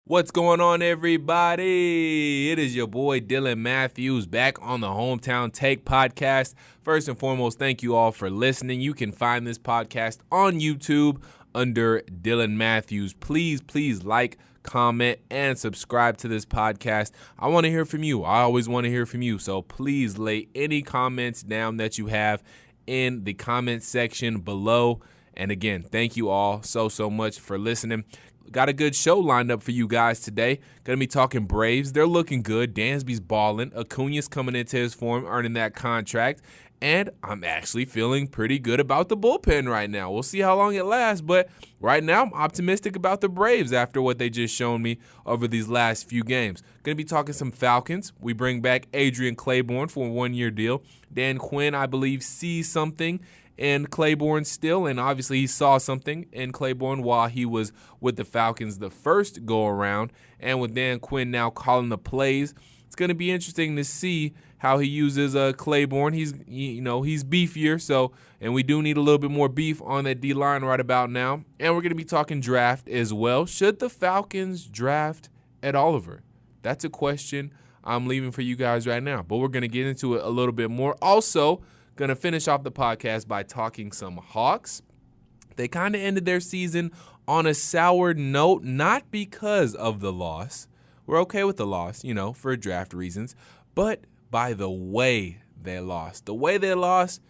What's going on, everybody? It is your boy Dylan Matthews back on the Hometown Take podcast. First and foremost, thank you all for listening. You can find this podcast on YouTube under Dylan Matthews. Please like, comment, and subscribe to this podcast. I want to hear from you. I always want to hear from you. So please lay any comments down that you have in the comment section below. And again, thank you all so much for listening. Got a good show lined up for you guys today. Going to be talking Braves. They're looking good. Dansby's balling. Acuna's coming into his form, earning that contract. And I'm actually feeling pretty good about the bullpen right now. We'll see how long it lasts, but right now I'm optimistic about the Braves after what they just shown me over these last few games. Going to be talking some Falcons. We bring back Adrian Clayborn for a one-year deal. Dan Quinn, I believe, sees something in Clayborn still, and obviously he saw something in Clayborn while he was with the Falcons the first go-around, and with Dan Quinn now calling the plays, it's going to be interesting to see how he uses Clayborn. He's beefier, and we do need a little bit more beef on that D-line right about now, and we're going to be talking draft as well. Should the Falcons draft Ed Oliver? That's a question I'm leaving for you guys right now, but we're going to get into it a little bit more. Also, going to finish off the podcast by talking some Hawks. They kind of ended their season on a sour note, not because of the loss. We're okay with the loss, for draft reasons, but by the way they lost. The way they lost,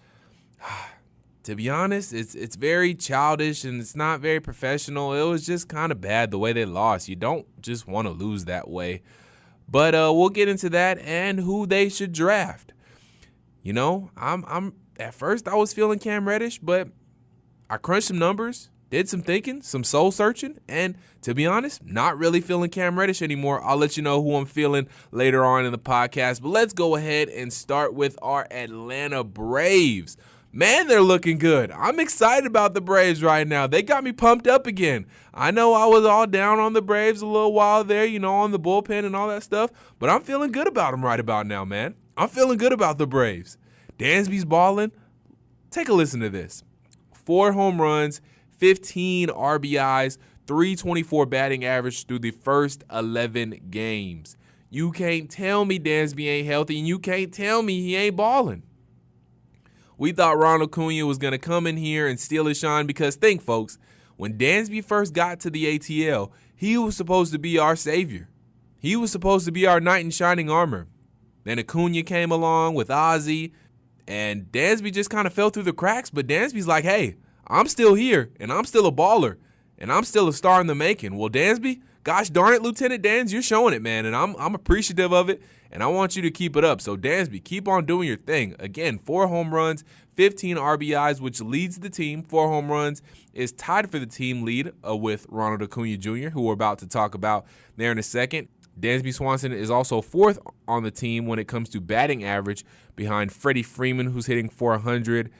to be honest, it's very childish and it's not very professional. It was just kind of bad the way they lost. You don't just want to lose that way. But we'll get into that and who they should draft. I'm at first I was feeling Cam Reddish, but I crunched some numbers, did some thinking, some soul searching, and to be honest, not really feeling Cam Reddish anymore. I'll let you know who I'm feeling later on in the podcast, but let's go ahead and start with our Atlanta Braves. Man, they're looking good. I'm excited about the Braves right now. They got me pumped up again. I know I was all down on the Braves a little while there, on the bullpen and all that stuff, but I'm feeling good about them right about now, man. I'm feeling good about the Braves. Dansby's balling. Take a listen to this. 4 home runs, 15 RBIs, 324 batting average through the first 11 games. You can't tell me Dansby ain't healthy, and you can't tell me he ain't balling. We thought Ronald Acuna was going to come in here and steal his shine because, think, folks, when Dansby first got to the ATL, he was supposed to be our savior. He was supposed to be our knight in shining armor. Then Acuna came along with Ozzie, and Dansby just kind of fell through the cracks, but Dansby's like, hey, I'm still here, and I'm still a baller, and I'm still a star in the making. Well, Dansby, gosh darn it, Lieutenant Dans, you're showing it, man, and I'm appreciative of it, and I want you to keep it up. So, Dansby, keep on doing your thing. Again, 4 home runs, 15 RBIs, which leads the team. 4 home runs is tied for the team lead with Ronald Acuna Jr., who we're about to talk about there in a second. Dansby Swanson is also 4th on the team when it comes to batting average behind Freddie Freeman, who's hitting .400,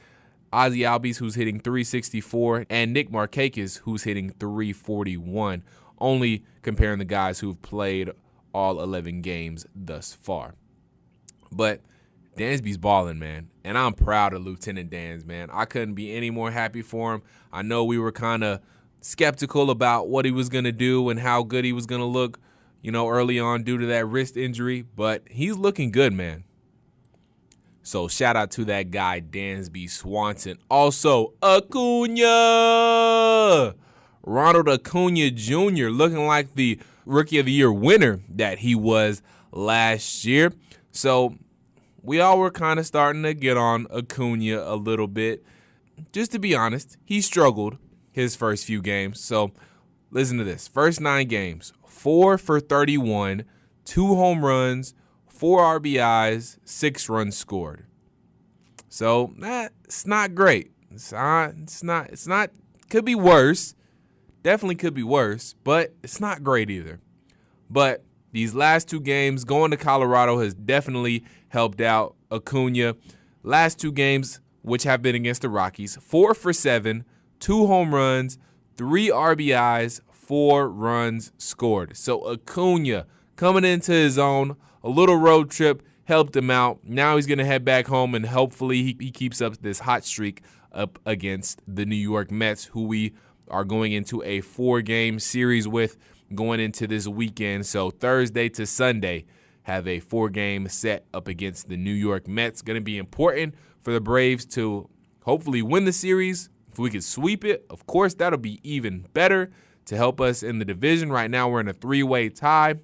Ozzie Albies, who's hitting .364, and Nick Markakis, who's hitting .341, only comparing the guys who've played all 11 games thus far. But Dansby's balling, man, and I'm proud of Lieutenant Dans, man. I couldn't be any more happy for him. I know we were kind of skeptical about what he was going to do and how good he was going to look, early on due to that wrist injury, but he's looking good, man. So shout out to that guy, Dansby Swanson. Also, Acuna! Ronald Acuna Jr. looking like the Rookie of the Year winner that he was last year. So we all were kind of starting to get on Acuna a little bit. Just to be honest, he struggled his first few games. So listen to this. First 9 games, 4 for 31, 2 home runs, 4 RBIs, 6 runs scored. So that's not great. It's not, could be worse. Definitely could be worse, but it's not great either. But these last 2 games, going to Colorado has definitely helped out Acuna. Last 2 games, which have been against the Rockies, 4 for 7, 2 home runs, 3 RBIs, 4 runs scored. So Acuna coming into his own, a little road trip helped him out. Now he's going to head back home, and hopefully he keeps up this hot streak up against the New York Mets, who we are going into a 4-game series with going into this weekend. So Thursday to Sunday, have a 4-game set up against the New York Mets. Going to be important for the Braves to hopefully win the series. If we could sweep it, of course, that'll be even better to help us in the division. Right now, we're in a 3-way tie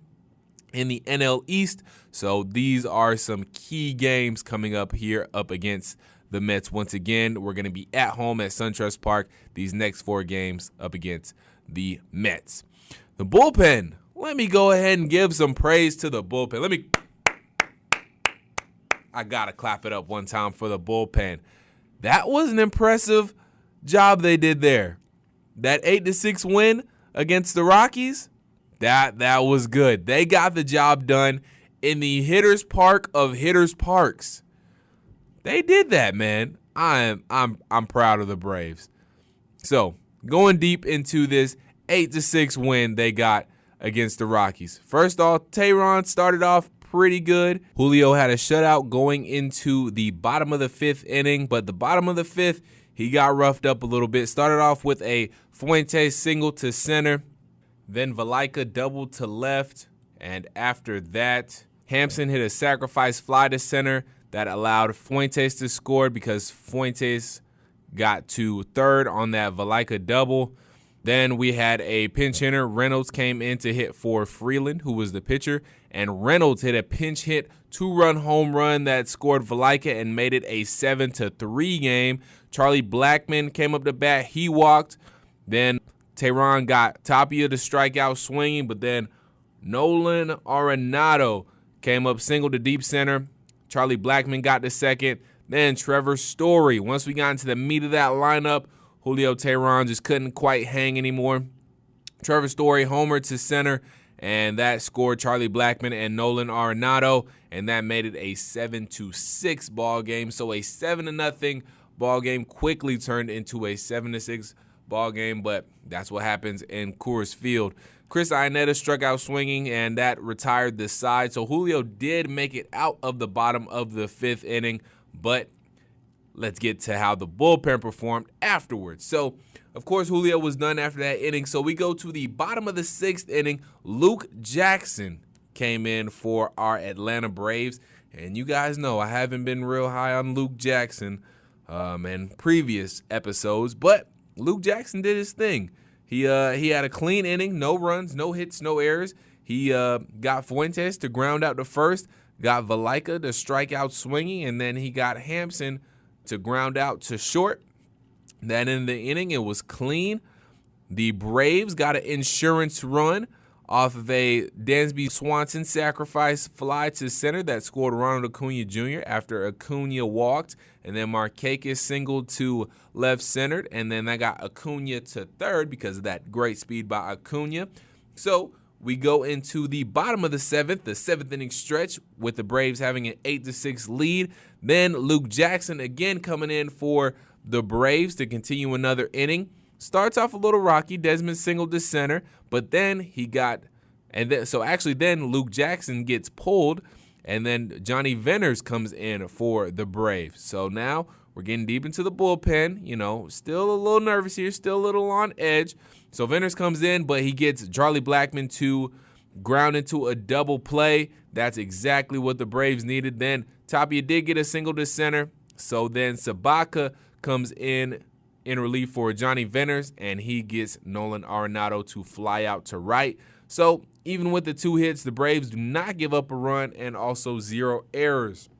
in the NL East. So these are some key games coming up here up against the Mets. Once again, we're going to be at home at SunTrust Park these next 4 games up against the Mets. The bullpen. Let me go ahead and give some praise to the bullpen. I got to clap it up one time for the bullpen. That was an impressive job they did there. That 8-6 win against the Rockies, that was good. They got the job done in the hitter's park of hitters' parks. They did that, man. I'm proud of the Braves. So, going deep into this 8-6 win they got against the Rockies. First off, Teheran started off pretty good. Julio had a shutout going into the bottom of the 5th inning, but the bottom of the 5th, he got roughed up a little bit. Started off with a Fuentes single to center, then Valaika double to left, and after that, Hampson hit a sacrifice fly to center that allowed Fuentes to score because Fuentes got to third on that Valaika double. Then we had a pinch hitter. Reynolds came in to hit for Freeland, who was the pitcher, and Reynolds hit a pinch hit 2-run home run that scored Valaika and made it a 7-3 game. Charlie Blackmon came up to bat. He walked. Then Teheran got Tapia to strike out swinging, but then Nolan Arenado came up single to deep center. Charlie Blackmon got to second. Then Trevor Story. Once we got into the meat of that lineup, Julio Teheran just couldn't quite hang anymore. Trevor Story homered to center, and that scored Charlie Blackmon and Nolan Arenado, and that made it a 7-6 ball game. So a 7-0 ball game quickly turned into a 7-6 ball game, but that's what happens in Coors Field. Chris Iannetta struck out swinging, and that retired the side. So Julio did make it out of the bottom of the 5th inning, but let's get to how the bullpen performed afterwards. So, of course, Julio was done after that inning. So we go to the bottom of the 6th inning. Luke Jackson came in for our Atlanta Braves. And you guys know I haven't been real high on Luke Jackson in previous episodes, but Luke Jackson did his thing. He had a clean inning, no runs, no hits, no errors. He got Fuentes to ground out to first, got Valaika to strike out swinging, and then he got Hampson to ground out to short. Then in the inning, it was clean. The Braves got an insurance run off of a Dansby Swanson sacrifice fly to center that scored Ronald Acuna Jr. after Acuna walked, and then Markakis singled to left centered, and then that got Acuna to third because of that great speed by Acuna. So we go into the bottom of the 7th inning stretch with the Braves having an 8-6 lead. Then Luke Jackson again coming in for the Braves to continue another inning. Starts off a little rocky. Desmond singled to center, but then then Luke Jackson gets pulled, and then Johnny Venners comes in for the Braves. So now we're getting deep into the bullpen. Still a little nervous here, still a little on edge. So Venners comes in, but he gets Charlie Blackmon to ground into a double play. That's exactly what the Braves needed. Then Tapia did get a single to center. So then Sabaka comes in relief for Johnny Venners, and he gets Nolan Arenado to fly out to right. So even with the 2 hits, the Braves do not give up a run and also 0 errors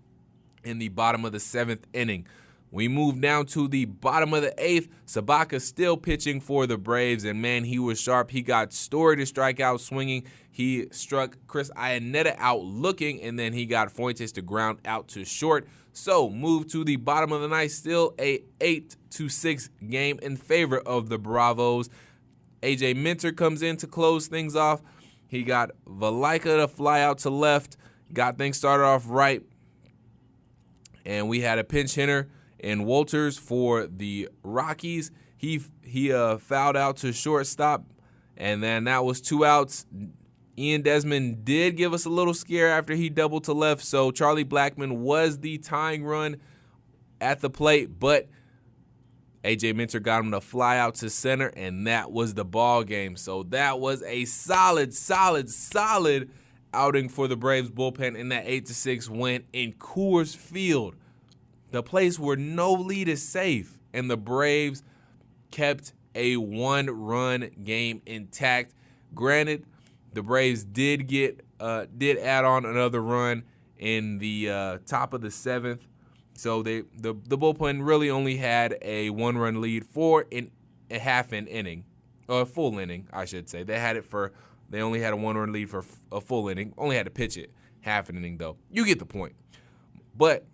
in the bottom of the 7th inning. We move down to the bottom of the 8th. Sabaka still pitching for the Braves, and man, he was sharp. He got Story to strike out swinging. He struck Chris Iannetta out looking, and then he got Fuentes to ground out to short. So move to the bottom of the 9th, still a 8-6 game in favor of the Bravos. AJ Minter comes in to close things off. He got Valaika to fly out to left, got things started off right, and we had a pinch hitter in Walters for the Rockies. He fouled out to shortstop, and then that was 2 outs. Ian Desmond did give us a little scare after he doubled to left, so Charlie Blackmon was the tying run at the plate, but A.J. Minter got him to fly out to center, and that was the ball game. So that was a solid outing for the Braves bullpen in that 8-6 win in Coors Field. The place where no lead is safe, and the Braves kept a one-run game intact. Granted, the Braves did add on another run in the top of the 7th. So the bullpen really only had a one-run lead for a half an inning, or a full inning, I should say. They only had a one-run lead for a full inning. Only had to pitch it half an inning, though. You get the point. But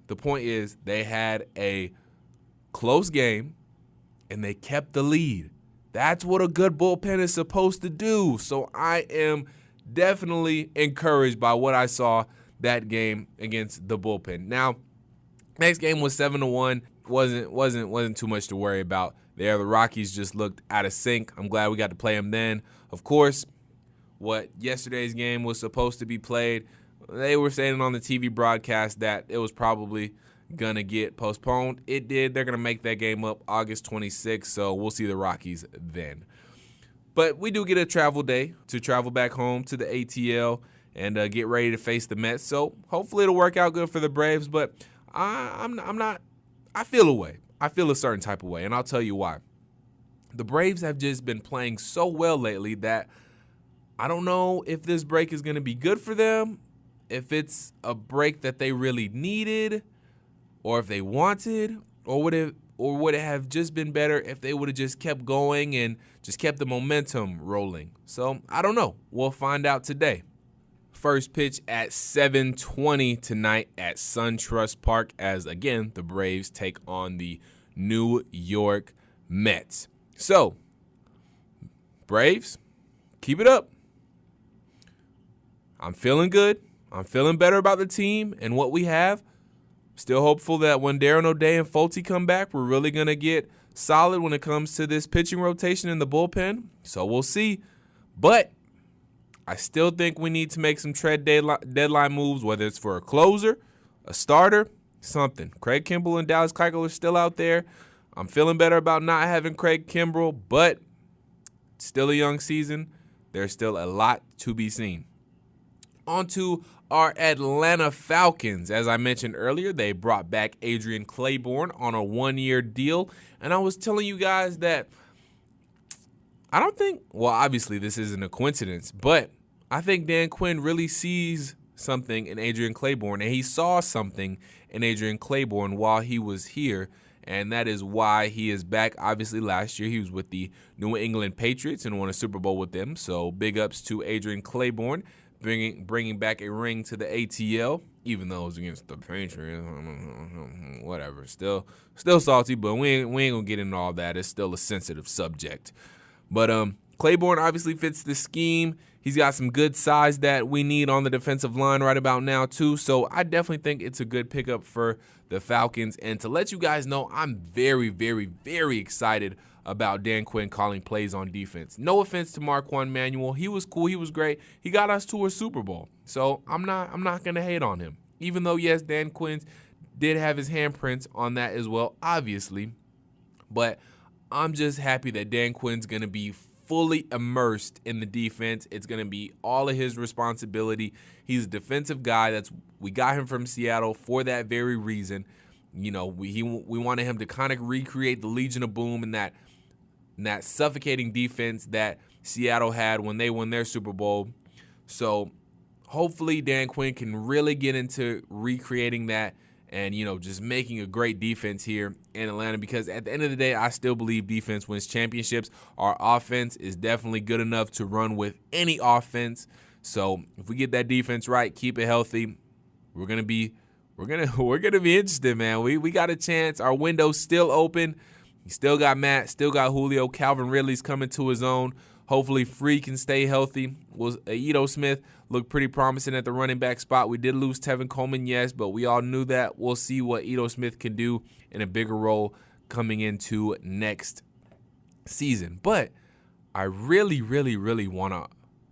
the point is they had a close game, and they kept the lead. That's what a good bullpen is supposed to do. So I am definitely encouraged by what I saw that game against the bullpen. Now, next game was 7-1. Wasn't too much to worry about there. The Rockies just looked out of sync. I'm glad we got to play them then. Of course, what yesterday's game was supposed to be played, they were saying on the TV broadcast that it was probably gonna get postponed. It did. They're gonna make that game up August 26th, so we'll see the Rockies then. But we do get a travel day to travel back home to the ATL and get ready to face the Mets. So hopefully it'll work out good for the Braves. But I'm not. I feel a way. I feel a certain type of way, and I'll tell you why. The Braves have just been playing so well lately that I don't know if this break is gonna be good for them, if it's a break that they really needed, or if they wanted, or would it have just been better if they would have just kept going and just kept the momentum rolling? So I don't know. We'll find out today. First pitch at 7:20 tonight at SunTrust Park as, again, the Braves take on the New York Mets. So, Braves, keep it up. I'm feeling good. I'm feeling better about the team and what we have. Still hopeful that when Darren O'Day and Folty come back, we're really going to get solid when it comes to this pitching rotation in the bullpen. So we'll see. But I still think we need to make some trade deadline moves, whether it's for a closer, a starter, something. Craig Kimbrell and Dallas Keuchel are still out there. I'm feeling better about not having Craig Kimbrell, but it's still a young season. There's still a lot to be seen. On to our Atlanta Falcons. As I mentioned earlier, they brought back Adrian Claiborne on a one-year deal. And I was telling you guys that I don't think, well, obviously this isn't a coincidence, but I think Dan Quinn really sees something in Adrian Claiborne, and he saw something in Adrian Claiborne while he was here, and that is why he is back. Obviously, last year he was with the New England Patriots and won a Super Bowl with them, so big ups to Adrian Claiborne. Bringing back a ring to the ATL, even though it was against the Patriots. Whatever. Still salty, but we ain't gonna get into all that. It's still a sensitive subject. But Claiborne obviously fits the scheme. He's got some good size that we need on the defensive line right about now, too. So I definitely think it's a good pickup for the Falcons. And to let you guys know, I'm very, very, very excited about Dan Quinn calling plays on defense. No offense to Marquand Manuel. He was cool. He was great. He got us to a Super Bowl. So I'm not going to hate on him. Even though, yes, Dan Quinn did have his handprints on that as well, obviously. But I'm just happy that Dan Quinn's going to be fully immersed in the defense. It's going to be all of his responsibility. He's a defensive guy. We got him from Seattle for that very reason. You know, we wanted him to kind of recreate the Legion of Boom and that suffocating defense that Seattle had when they won their Super Bowl. So hopefully Dan Quinn can really get into recreating that and, you know, just making a great defense here in Atlanta, because at the end of the day, I still believe defense wins championships. Our offense is definitely good enough to run with any offense. So if we get that defense right, keep it healthy, we're gonna be interested, man. We got a chance. Our window's still open. You still got Matt, still got Julio. Calvin Ridley's coming to his own. Hopefully Free can stay healthy. Ito Smith looked pretty promising at the running back spot. We did lose Tevin Coleman, yes, but we all knew that. We'll see what Ito Smith can do in a bigger role coming into next season. But I really, really, really want to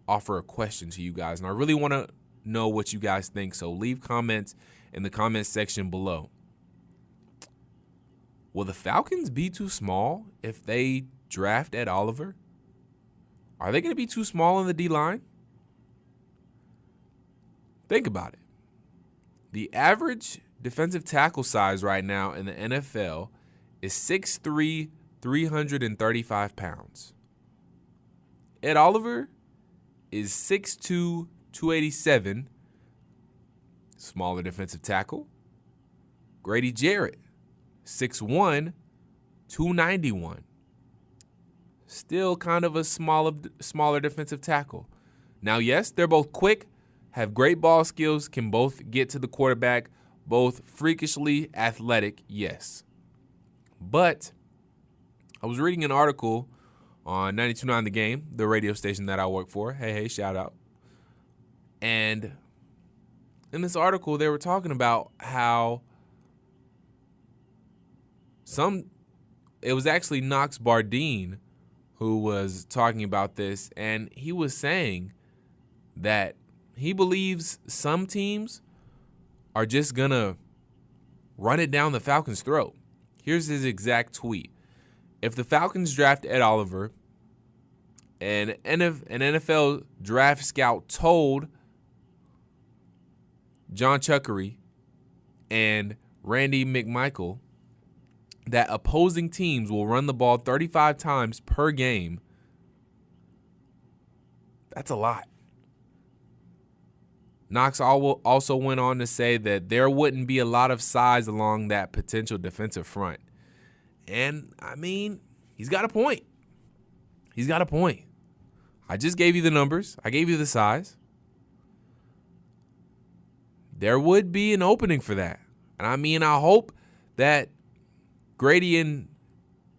offer a question to you guys, and I really want to know what you guys think. So leave comments in the comments section below. Will the Falcons be too small if they draft Ed Oliver? Are they going to be too small in the D-line? Think about it. The average defensive tackle size right now in the NFL is 6'3", 335 pounds. Ed Oliver is 6'2", 287, smaller defensive tackle. Grady Jarrett, 6'1", 291. Still kind of a smaller defensive tackle. Now, yes, they're both quick, have great ball skills, can both get to the quarterback, both freakishly athletic, yes. But I was reading an article on 92.9 The Game, the radio station that I work for. Hey, shout out. And in this article, they were talking about how it was actually Knox Bardeen who was talking about this, and he was saying that he believes some teams are just going to run it down the Falcons' throat. Here's his exact tweet. If the Falcons draft Ed Oliver, an NFL draft scout told John Chuckery and Randy McMichael that opposing teams will run the ball 35 times per game, that's a lot. Knox also went on to say that there wouldn't be a lot of size along that potential defensive front. And, I mean, he's got a point. He's got a point. I just gave you the numbers. I gave you the size. There would be an opening for that. And, I mean, I hope that Grady and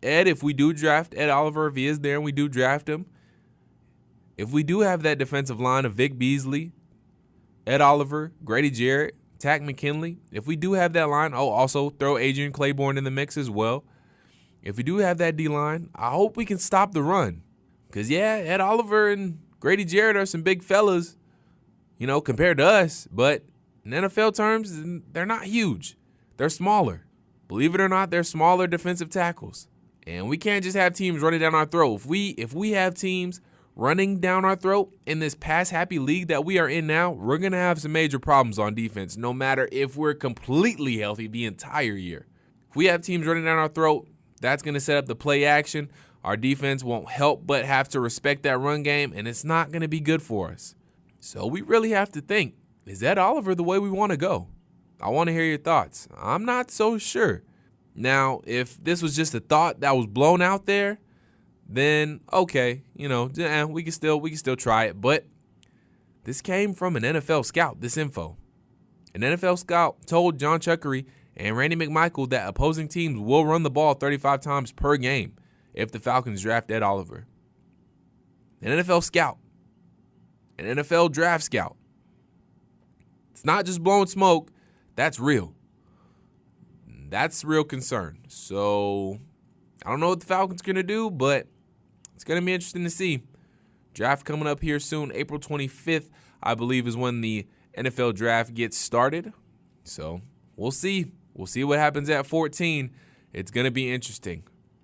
Ed, if we do draft Ed Oliver, if he is there and we do draft him, if we do have that defensive line of Vic Beasley, Ed Oliver, Grady Jarrett, Takk McKinley, if we do have that line, also throw Adrian Claiborne in the mix as well. If we do have that D-line, I hope we can stop the run. Because, yeah, Ed Oliver and Grady Jarrett are some big fellas, compared to us. But in NFL terms, they're not huge. They're smaller. Believe it or not, they're smaller defensive tackles. And we can't just have teams running down our throat. If we have teams running down our throat in this pass-happy league that we are in now, we're going to have some major problems on defense, no matter if we're completely healthy the entire year. If we have teams running down our throat, that's going to set up the play action. Our defense won't help but have to respect that run game, and it's not going to be good for us. So we really have to think, is Ed Oliver the way we want to go? I want to hear your thoughts. I'm not so sure. Now, if this was just a thought that was blown out there, then okay, we can still try it. But this came from an NFL scout, this info. An NFL scout told John Chuckery and Randy McMichael that opposing teams will run the ball 35 times per game if the Falcons draft Ed Oliver. An NFL scout. An NFL draft scout. It's not just blowing smoke. That's real. That's real concern. So I don't know what the Falcons are going to do, but it's going to be interesting to see. Draft coming up here soon. April 25th, I believe, is when the NFL draft gets started. So we'll see. We'll see what happens at 14. It's going to be interesting.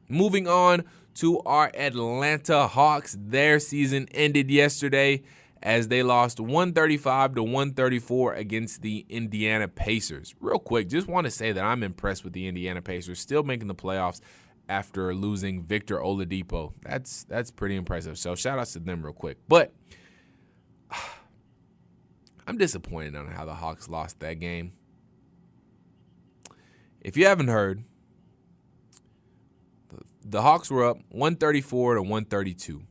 Moving on to our Atlanta Hawks. Their season ended yesterday as they lost 135-134 against the Indiana Pacers. Real quick, just want to say that I'm impressed with the Indiana Pacers still making the playoffs after losing Victor Oladipo. That's pretty impressive. So shout outs to them real quick. But I'm disappointed on how the Hawks lost that game. If you haven't heard, the Hawks were up 134-132.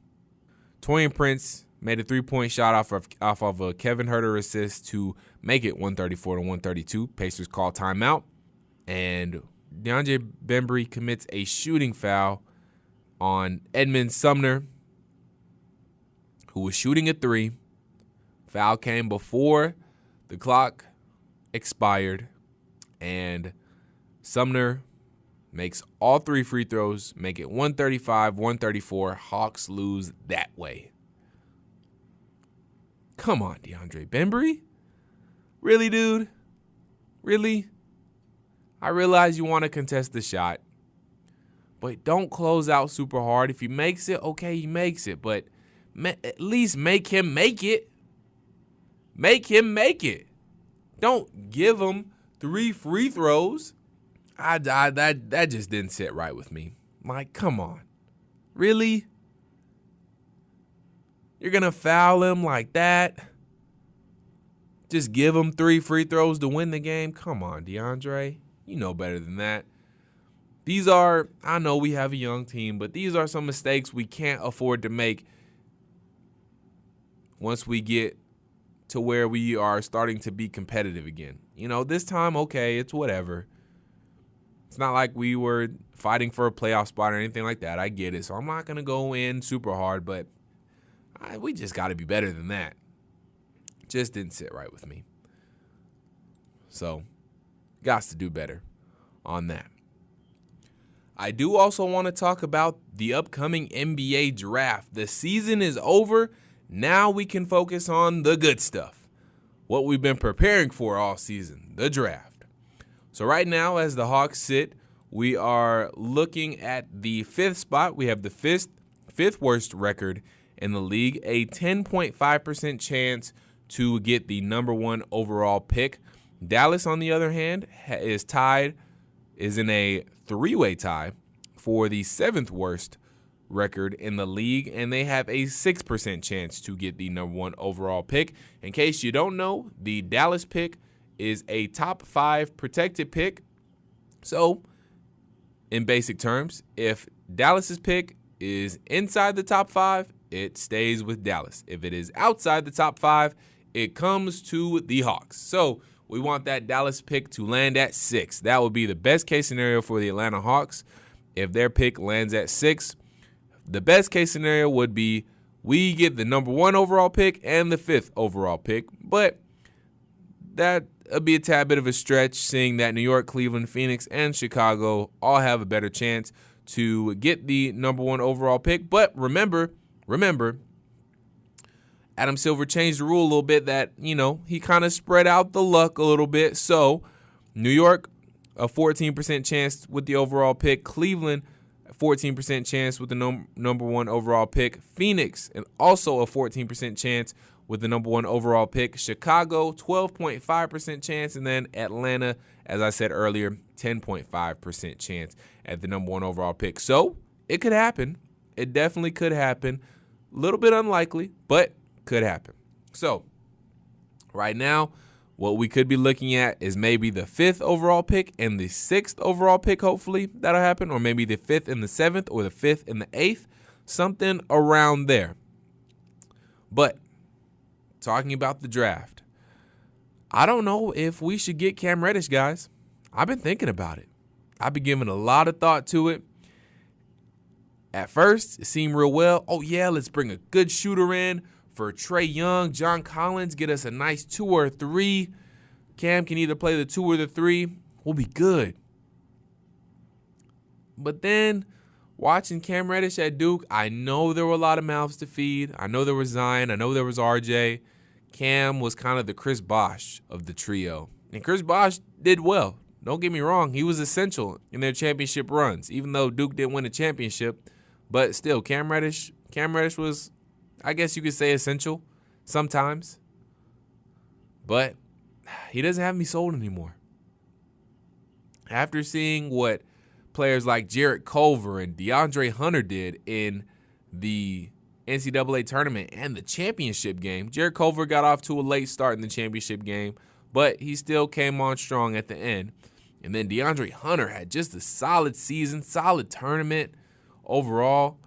Taurean Prince made a three-point shot off of a Kevin Huerter assist to make it 134-132. Pacers call timeout. And DeAndre Bembry commits a shooting foul on Edmund Sumner, who was shooting a three. Foul came before the clock expired, and Sumner makes all three free throws, make it 135-134. Hawks lose that way. Come on, DeAndre Bembry. Really, dude? Really? I realize you want to contest the shot. but don't close out super hard. If he makes it, okay, he makes it, but at least make him make it. Make him make it. Don't give him 3 free throws. That just didn't sit right with me. Like, come on. Really? You're going to foul him like that? Just give him 3 free throws to win the game? Come on, DeAndre. You know better than that. I know we have a young team, but these are some mistakes we can't afford to make once we get to where we are starting to be competitive again. This time, okay, it's whatever. It's not like we were fighting for a playoff spot or anything like that. I get it. So I'm not going to go in super hard, but we just got to be better than that. Just didn't sit right with me. So, got to do better on that. I do also want to talk about the upcoming NBA draft. The season is over. Now we can focus on the good stuff. What we've been preparing for all season, the draft. So right now, as the Hawks sit, we are looking at the 5th spot. We have the fifth worst record in the league, a 10.5% chance to get the number 1 overall pick. Dallas, on the other hand, is in a 3-way tie for the 7th worst record in the league, and they have a 6% chance to get the number 1 overall pick. In case you don't know, the Dallas pick is a top 5 protected pick. So, in basic terms, if Dallas's pick is inside the top 5, it stays with Dallas. If it is outside the top 5, it comes to the Hawks. So, we want that Dallas pick to land at 6. That would be the best case scenario for the Atlanta Hawks. If their pick lands at 6, the best case scenario would be we get the number 1 overall pick and the 5th overall pick. But that would be a tad bit of a stretch, seeing that New York, Cleveland, Phoenix, and Chicago all have a better chance to get the number 1 overall pick. But remember, Adam Silver changed the rule a little bit that, he kind of spread out the luck a little bit. So, New York, a 14% chance with the overall pick. Cleveland, a 14% chance with the number 1 overall pick. Phoenix, and also a 14% chance with the number 1 overall pick. Chicago, 12.5% chance. And then Atlanta, as I said earlier, 10.5% chance at the number 1 overall pick. So, it could happen. It definitely could happen. A little bit unlikely, but could happen. So, right now, what we could be looking at is maybe the 5th overall pick and the 6th overall pick, hopefully that'll happen, or maybe the 5th and the 7th, or the 5th and the 8th, something around there. But, talking about the draft, I don't know if we should get Cam Reddish, guys. I've been thinking about it. I've been giving a lot of thought to it. At first, it seemed real well. Oh, yeah, let's bring a good shooter in for Trae Young, John Collins, get us a nice 2 or 3. Cam can either play the 2 or the 3. We'll be good. But then, watching Cam Reddish at Duke, I know there were a lot of mouths to feed. I know there was Zion. I know there was RJ. Cam was kind of the Chris Bosh of the trio. And Chris Bosh did well. Don't get me wrong. He was essential in their championship runs, even though Duke didn't win a championship. But still, Cam Reddish was, I guess you could say, essential sometimes. But he doesn't have me sold anymore. After seeing what players like Jarrett Culver and DeAndre Hunter did in the NCAA tournament and the championship game, Jarrett Culver got off to a late start in the championship game, but he still came on strong at the end. And then DeAndre Hunter had just a solid season, solid tournament overall.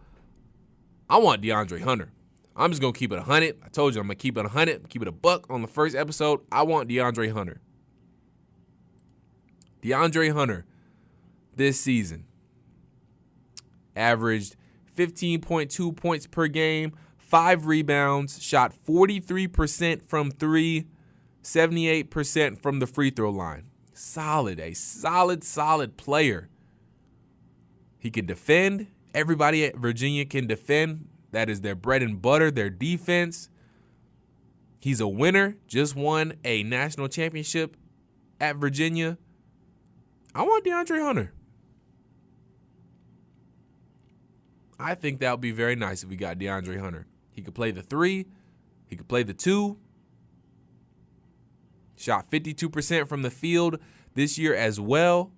I want DeAndre Hunter. I'm just going to keep it 100. I told you I'm going to keep it 100, keep it a buck on the first episode. I want DeAndre Hunter. DeAndre Hunter this season averaged 15.2 points per game, 5 rebounds, shot 43% from 3, 78% from the free throw line. A solid player. He can defend. Everybody at Virginia can defend. That is their bread and butter, their defense. He's a winner, just won a national championship at Virginia. I want DeAndre Hunter. I think that would be very nice if we got DeAndre Hunter. He could play the 3. He could play the 2. Shot 52% from the field this year as well.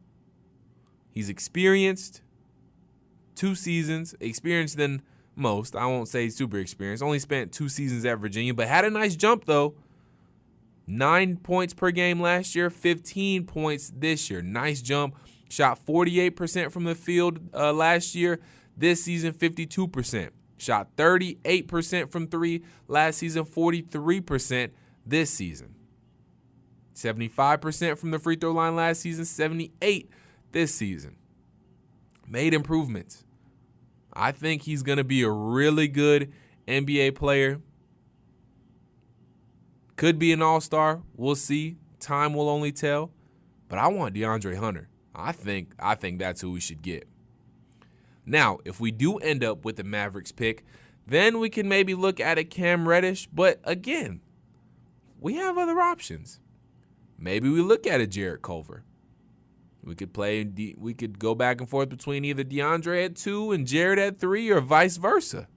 He's experienced. 2 seasons. Experienced than most. I won't say super experienced. Only spent 2 seasons at Virginia, but had a nice jump though. 9 points per game last year, 15 points this year. Nice jump. Shot 48% from the field last year. This season, 52%. Shot 38% from 3 last season, 43% this season. 75% from the free throw line last season, 78% this season. Made improvements. I think he's going to be a really good NBA player. Could be an all-star. We'll see. Time will only tell. But I want DeAndre Hunter. I think that's who we should get. Now, if we do end up with the Mavericks pick, then we can maybe look at a Cam Reddish. But again, we have other options. Maybe we look at a Jarrett Culver. We could go back and forth between either DeAndre at 2 and Jarrett at 3 or vice versa.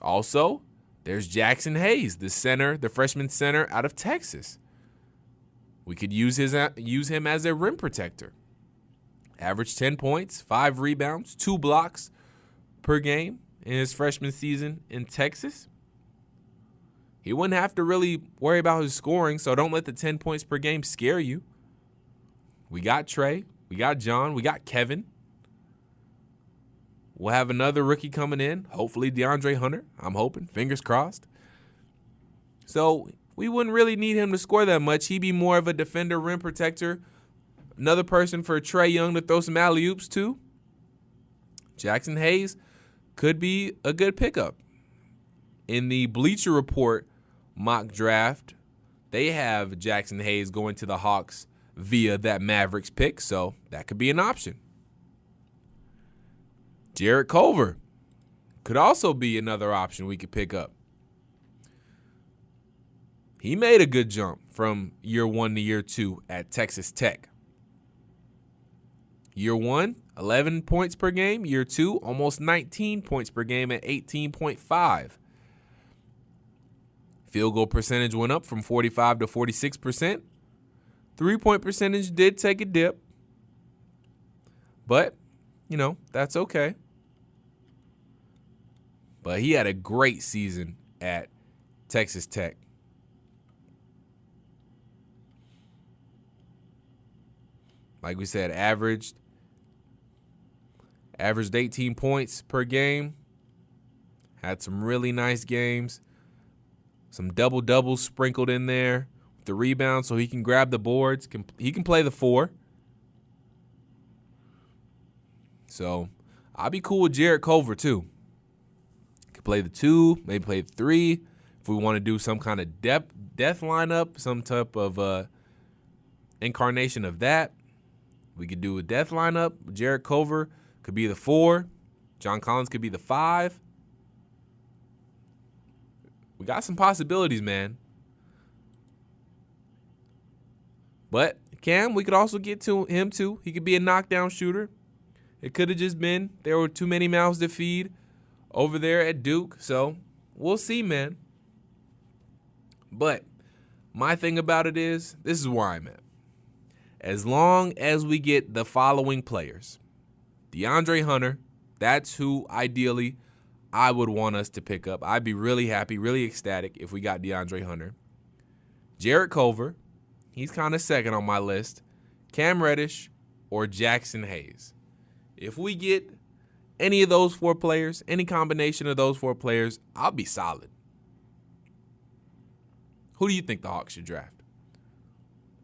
Also, there's Jackson Hayes, the freshman center out of Texas. We could use him as a rim protector. Averaged 10 points, 5 rebounds, 2 blocks per game in his freshman season in Texas. He wouldn't have to really worry about his scoring, so don't let the 10 points per game scare you. We got Trey, we got John, we got Kevin. We'll have another rookie coming in, hopefully DeAndre Hunter. I'm hoping, fingers crossed. So we wouldn't really need him to score that much. He'd be more of a defender, rim protector. Another person for Trae Young to throw some alley-oops to. Jackson Hayes could be a good pickup. In the Bleacher Report mock draft, they have Jackson Hayes going to the Hawks via that Mavericks pick, so that could be an option. Jarrett Culver could also be another option we could pick up. He made a good jump from year 1 to year 2 at Texas Tech. Year 1, 11 points per game. Year 2, almost 19 points per game at 18.5. Field goal percentage went up from 45 to 46%. 3-point percentage did take a dip. But, that's okay. But he had a great season at Texas Tech. Like we said, averaged 18 points per game. Had some really nice games. Some double-doubles sprinkled in there with the rebound so he can grab the boards. He can play the 4. So I'll be cool with Jarrett Culver too. Could play the 2, maybe play the 3. If we want to do some kind of death lineup, some type of incarnation of that, we could do a death lineup. Jarrett Culver could be the 4. John Collins could be the 5. We got some possibilities, man. But Cam, we could also get to him too. He could be a knockdown shooter. It could have just been there were too many mouths to feed over there at Duke. So we'll see, man. But my thing about it is, this is where I'm at. As long as we get the following players, DeAndre Hunter, that's who ideally I would want us to pick up. I'd be really happy, really ecstatic if we got DeAndre Hunter. Jarrett Culver, he's kind of second on my list. Cam Reddish or Jackson Hayes. If we get any of those 4 players, any combination of those 4 players, I'll be solid. Who do you think the Hawks should draft?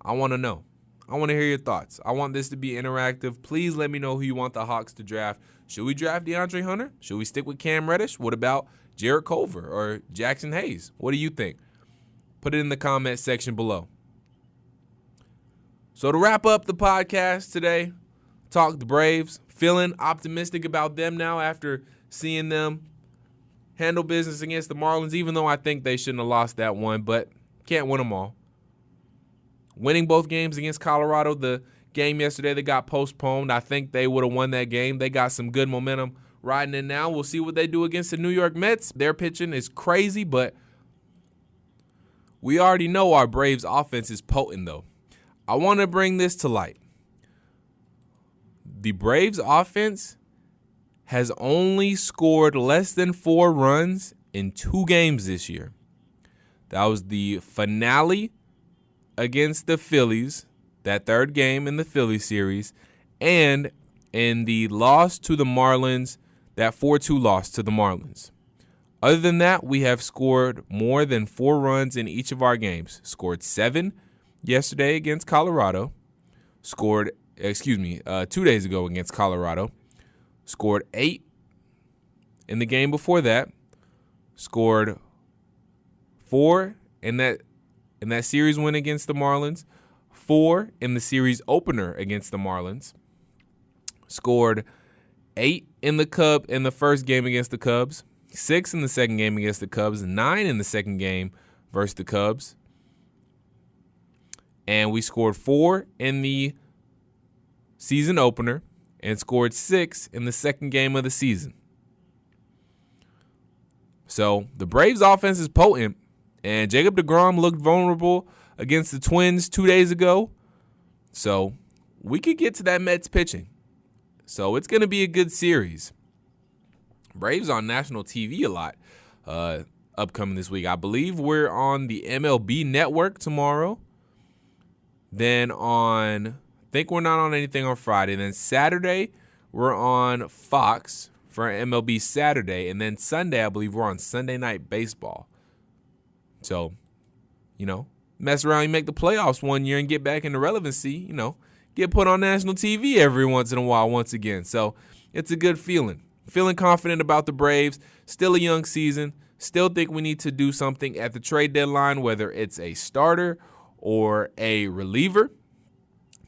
I want to know. I want to hear your thoughts. I want this to be interactive. Please let me know who you want the Hawks to draft. Should we draft DeAndre Hunter? Should we stick with Cam Reddish? What about Jarrett Culver or Jackson Hayes? What do you think? Put it in the comment section below. So to wrap up the podcast today, talk the Braves. Feeling optimistic about them now after seeing them handle business against the Marlins, even though I think they shouldn't have lost that one, but can't win them all. Winning both games against Colorado, the game yesterday that got postponed. I think they would have won that game. They got some good momentum riding in now. We'll see what they do against the New York Mets. Their pitching is crazy, but we already know our Braves offense is potent, though. I want to bring this to light. The Braves offense has only scored less than 4 runs in 2 games this year. That was the finale against the Phillies, that 3rd game in the Phillies series, and in the loss to the Marlins, that 4-2 loss to the Marlins. Other than that, we have scored more than 4 runs in each of our games. Scored 7 yesterday against Colorado. 2 days ago against Colorado. Scored 8 in the game before that. Scored 4 in that series win against the Marlins. 4 in the series opener against the Marlins. Scored 8 in the first game against the Cubs. 6 in the second game against the Cubs. 9 in the second game versus the Cubs. And we scored 4 in the season opener and scored 6 in the second game of the season. So the Braves offense is potent, and Jacob deGrom looked vulnerable against the Twins 2 days ago. So we could get to that Mets pitching. So it's going to be a good series. Braves on national TV a lot upcoming this week. I believe we're on the MLB Network tomorrow. Then I think we're not on anything on Friday. Then Saturday, we're on Fox for MLB Saturday. And then Sunday, I believe we're on Sunday Night Baseball. So, mess around, you make the playoffs one year and get back into relevancy, get put on national TV every once in a while once again. So it's a good feeling. Feeling confident about the Braves. Still a young season. Still think we need to do something at the trade deadline, whether it's a starter or a reliever.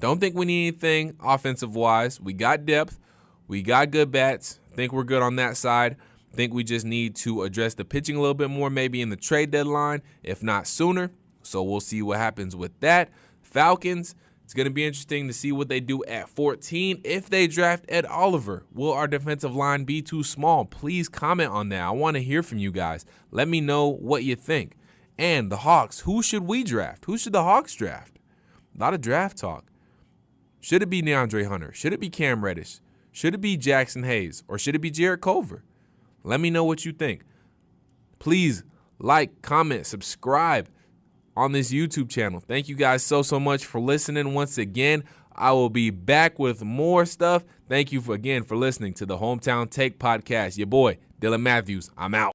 Don't think we need anything offensive-wise. We got depth. We got good bats. Think we're good on that side. Think we just need to address the pitching a little bit more, maybe in the trade deadline, if not sooner. So we'll see what happens with that. Falcons, it's going to be interesting to see what they do at 14. If they draft Ed Oliver, will our defensive line be too small? Please comment on that. I want to hear from you guys. Let me know what you think. And the Hawks, who should we draft? Who should the Hawks draft? A lot of draft talk. Should it be DeAndre Hunter? Should it be Cam Reddish? Should it be Jackson Hayes? Or should it be Jarrett Culver? Let me know what you think. Please like, comment, subscribe on this YouTube channel. Thank you guys so much for listening once again. I will be back with more stuff. Thank you again for listening to the Hometown Take Podcast. Your boy, Dylan Matthews. I'm out.